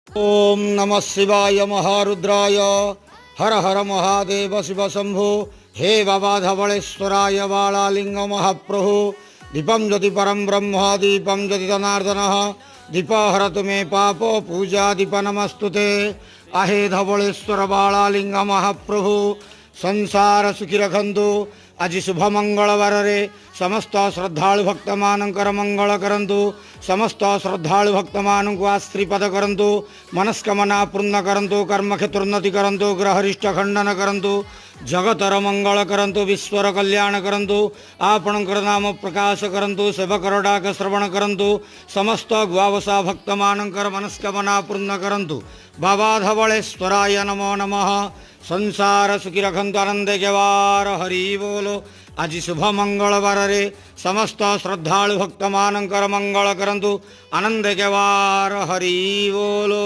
ओम नमः शिवाय महारुद्राय हर हर महादेव शिव शंभो। हे बाबा धवळेश्वराय बाळालिंग महाप्रभु। दीपं ज्योति परम ब्रह्म दीपं ज्योति जनार्दन दीप हरतु मे पाप पूजा दीप नमस्तुते। आहे धवळेश्वर बाळालिंग महाप्रभु संसार सुखी रखंतु। आज शुभ मंगलवार रे समस्त श्रद्धालु भक्त मानकर मंगल करंतु। समस्त श्रद्धालु भक्त मान को आश्रीपद करंतु। मनस्कामना पूर्ण करंतु। कर्म क्षेत्रोन्नति करंतु। ग्रहरिष्ट खंडन करंतु। जगतर मंगल करंतु। विश्वर कल्याण करंतु। आपणकर नाम प्रकाश करंतु। सेवकर डाक श्रवण करंतु। समस्त ग्वावसा भक्त मानकर मनस्कामना पूर्ण करंतु। बाबा धवळेश्वराय नमो नमः। संसार सुखी रखंतु आनंद केवार हरि बोलो। आज शुभ मंगलवार रे समस्त श्रद्धालु भक्त मानकर मंगल करंतु आनंद केवार हरि बोलो।